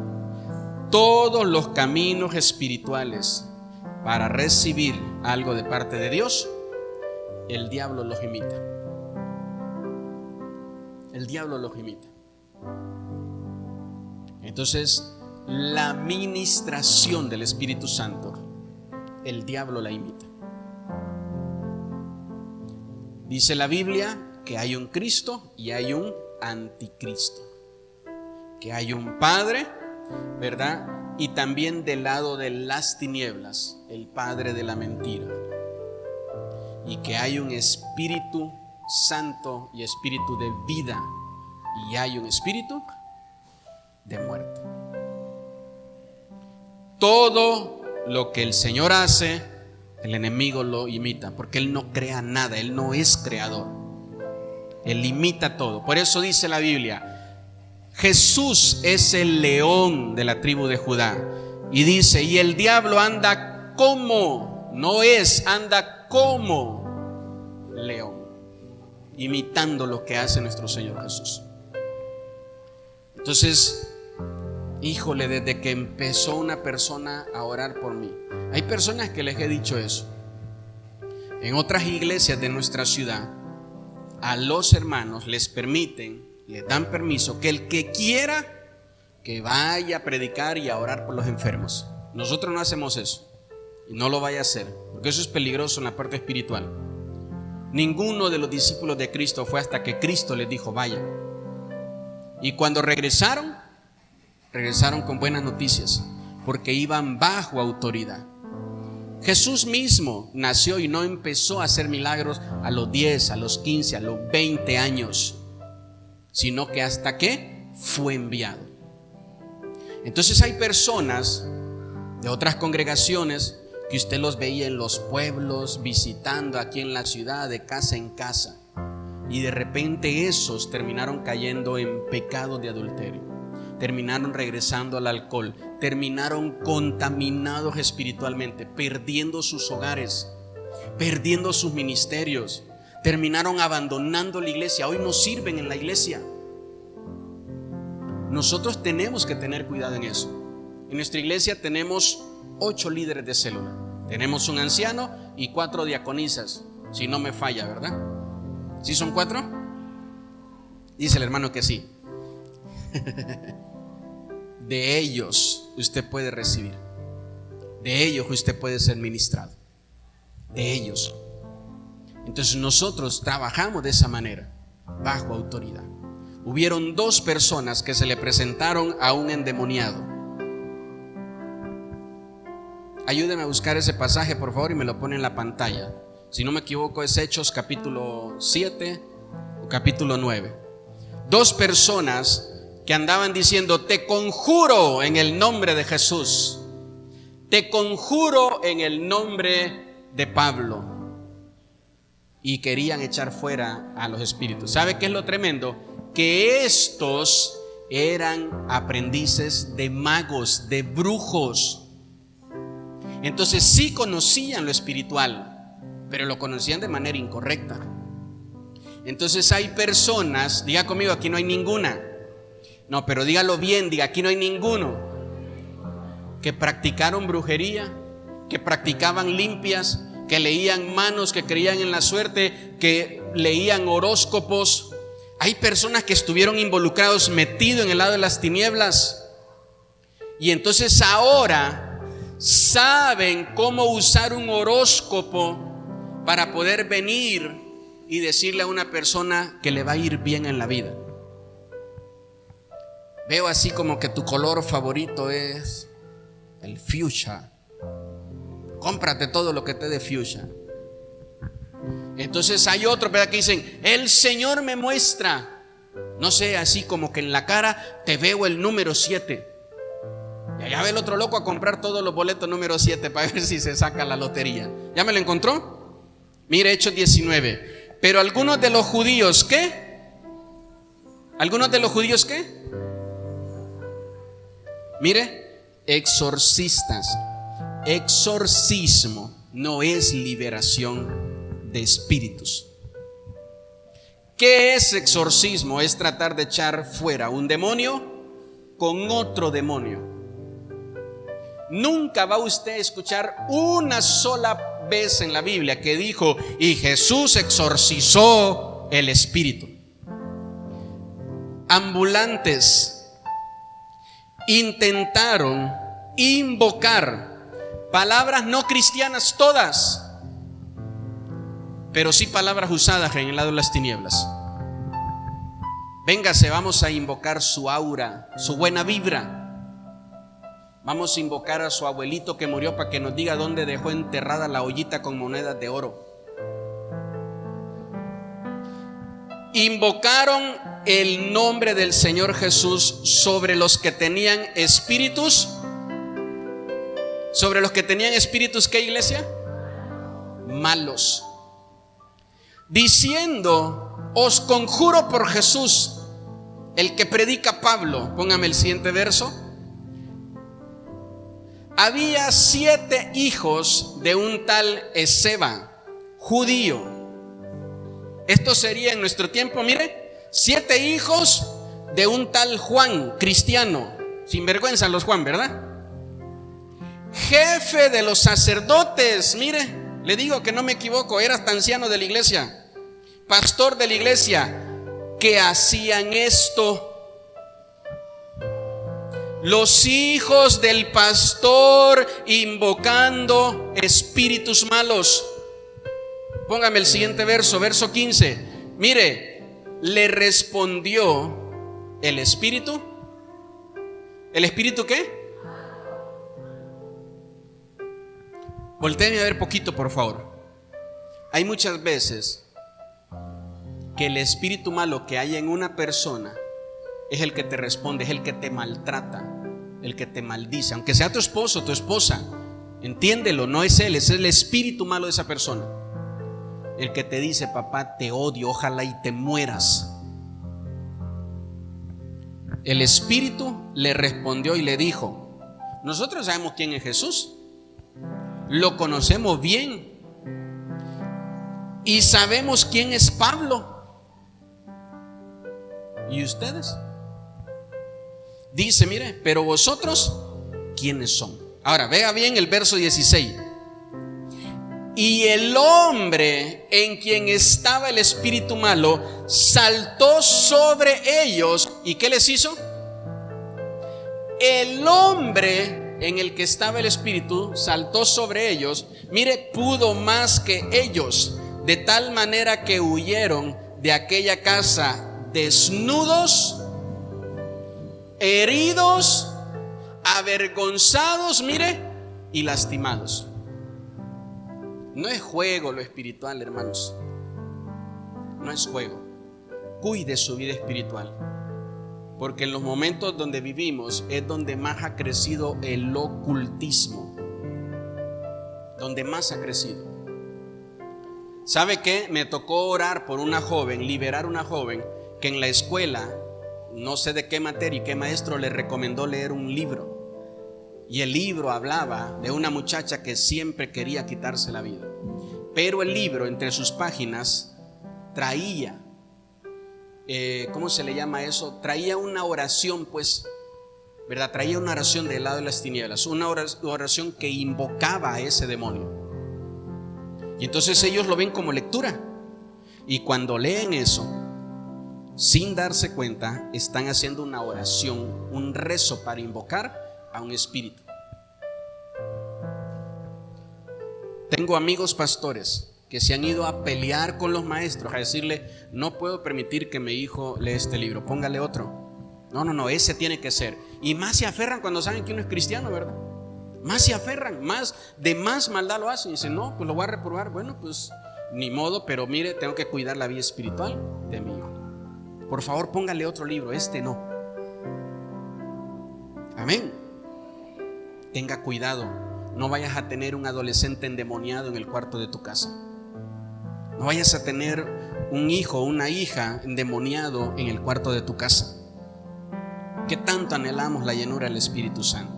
Todos los caminos espirituales para recibir algo de parte de Dios, el diablo los imita. El diablo los imita. Entonces, la ministración del Espíritu Santo, el diablo la imita. Dice la Biblia que hay un Cristo y hay un anticristo, que hay un padre, ¿verdad? Y también del lado de las tinieblas, el padre de la mentira, y que hay un Espíritu Santo y espíritu de vida, y hay un espíritu de muerte. Todo lo que el Señor hace, el enemigo lo imita, porque Él no crea nada, Él no es creador, Él imita todo. Por eso dice la Biblia: Jesús es el león de la tribu de Judá, y dice: y el diablo anda como, no es, anda como león, imitando lo que hace nuestro Señor Jesús. Entonces, híjole, desde que empezó una persona a orar por mí, hay personas que les he dicho eso. En otras iglesias de nuestra ciudad, a los hermanos les dan permiso que el que quiera que vaya a predicar y a orar por los enfermos. Nosotros no hacemos eso, y no lo vaya a hacer, porque eso es peligroso en la parte espiritual. Ninguno de los discípulos de Cristo fue hasta que Cristo les dijo: vayan. Y cuando regresaron con buenas noticias, porque iban bajo autoridad. Jesús mismo nació y no empezó a hacer milagros a los 10, a los 15, a los 20 años, sino que hasta que fue enviado. Entonces hay personas de otras congregaciones que usted los veía en los pueblos, visitando aquí en la ciudad, de casa en casa, y de repente esos terminaron cayendo en pecado de adulterio, terminaron regresando al alcohol, terminaron contaminados espiritualmente, perdiendo sus hogares, perdiendo sus ministerios, terminaron abandonando la iglesia. Hoy no sirven en la iglesia. Nosotros tenemos que tener cuidado en eso. En nuestra iglesia tenemos 8 líderes de célula, tenemos un anciano y 4 diaconisas, si no me falla, ¿verdad? ¿Sí son 4? Dice el hermano que sí. de ellos usted puede recibir. De ellos usted puede ser ministrado. De ellos. Entonces nosotros trabajamos de esa manera, bajo autoridad. Hubieron 2 personas que se le presentaron a un endemoniado. Ayúdeme a buscar ese pasaje, por favor, y me lo pone en la pantalla. Si no me equivoco, es Hechos capítulo 7 o capítulo 9. 2 personas que andaban diciendo: te conjuro en el nombre de Jesús, te conjuro en el nombre de Pablo. Y querían echar fuera a los espíritus. ¿Sabe qué es lo tremendo? Que estos eran aprendices de magos, de brujos. Entonces sí conocían lo espiritual, pero lo conocían de manera incorrecta. Entonces hay personas, diga conmigo, aquí no hay ninguna. No, pero dígalo bien, diga, aquí no hay ninguno. Que practicaron brujería, que practicaban limpias, que leían manos, que creían en la suerte, que leían horóscopos. Hay personas que estuvieron involucrados, metidos en el lado de las tinieblas, y entonces ahora saben cómo usar un horóscopo para poder venir y decirle a una persona que le va a ir bien en la vida. Veo así como que tu color favorito es el fuchsia. Cómprate todo lo que te dé fuchsia. Entonces hay otros, ¿verdad?, que dicen: el Señor me muestra, no sé, así como que en la cara te veo el número 7. Y allá ve el otro loco a comprar todos los boletos número 7 para ver si se saca la lotería. ¿Ya me lo encontró? Mire, Hechos 19. Pero algunos de los judíos, ¿qué? ¿Algunos de los judíos qué? Mire, exorcistas. Exorcismo no es liberación de espíritus. ¿Qué es exorcismo? Es tratar de echar fuera un demonio con otro demonio. Nunca va usted a escuchar una sola vez en la Biblia que dijo: y Jesús exorcizó el espíritu. Ambulantes intentaron invocar palabras no cristianas todas, pero sí palabras usadas en el lado de las tinieblas. Véngase, vamos a invocar su aura, su buena vibra. Vamos a invocar a su abuelito que murió para que nos diga dónde dejó enterrada la ollita con monedas de oro. Invocaron el nombre del Señor Jesús sobre los que tenían espíritus. ¿Sobre los que tenían espíritus qué, iglesia? Malos. Diciendo: os conjuro por Jesús, el que predica Pablo. Póngame el siguiente verso. Había 7 hijos de un tal Esceva, judío. Esto sería en nuestro tiempo, mire, 7 hijos de un tal Juan, cristiano. Sin vergüenza los Juan, ¿verdad? Jefe de los sacerdotes. Mire, le digo que no me equivoco, era hasta anciano de la iglesia, pastor de la iglesia. Que hacían esto los hijos del pastor, invocando espíritus malos. Póngame el siguiente verso, verso 15. Mire, le respondió el espíritu. ¿El espíritu qué? Voltéenme a ver poquito, por favor. Hay muchas veces que el espíritu malo que hay en una persona es el que te responde, es el que te maltrata, el que te maldice. Aunque sea tu esposo, tu esposa, entiéndelo, no es él, es el espíritu malo de esa persona. El que te dice: papá, te odio, ojalá y te mueras. El espíritu le respondió y le dijo: nosotros sabemos quién es Jesús, lo conocemos bien, y sabemos quién es Pablo. ¿Y ustedes? Dice, mire, pero vosotros, ¿quiénes son? Ahora, vea bien el verso 16. Y el hombre en quien estaba el espíritu malo saltó sobre ellos. ¿Y qué les hizo? el hombre en el que estaba el espíritu saltó sobre ellos, mire, pudo más que ellos, de tal manera que huyeron de aquella casa desnudos, heridos, avergonzados, mire, y lastimados. No es juego lo espiritual, hermanos. No es juego. Cuide su vida espiritual, porque en los momentos donde vivimos es donde más ha crecido el ocultismo, donde más ha crecido. ¿Sabe qué? Me tocó orar por una joven, liberar una joven que en la escuela, no sé de qué materia y qué maestro le recomendó leer un libro, y el libro hablaba de una muchacha que siempre quería quitarse la vida, pero el libro entre sus páginas traía, ¿cómo se le llama eso? Traía una oración, pues, ¿verdad? Traía una oración del lado de las tinieblas, una oración que invocaba a ese demonio. Y entonces ellos lo ven como lectura, y cuando leen eso, sin darse cuenta, están haciendo una oración, un rezo para invocar a un espíritu. Tengo amigos pastores que se han ido a pelear con los maestros, a decirle: no puedo permitir que mi hijo lea este libro, póngale otro. No, ese tiene que ser. Y más se aferran cuando saben que uno es cristiano, ¿verdad? Más se aferran, más maldad lo hacen. Y dicen: no, pues lo voy a reprobar. Bueno, pues ni modo, pero mire, tengo que cuidar la vida espiritual de mi hijo. Por favor, póngale otro libro, este no. Amén. Tenga cuidado, no vayas a tener un adolescente endemoniado en el cuarto de tu casa. No vayas a tener un hijo o una hija endemoniado en el cuarto de tu casa. ¿Qué tanto anhelamos la llenura del Espíritu Santo?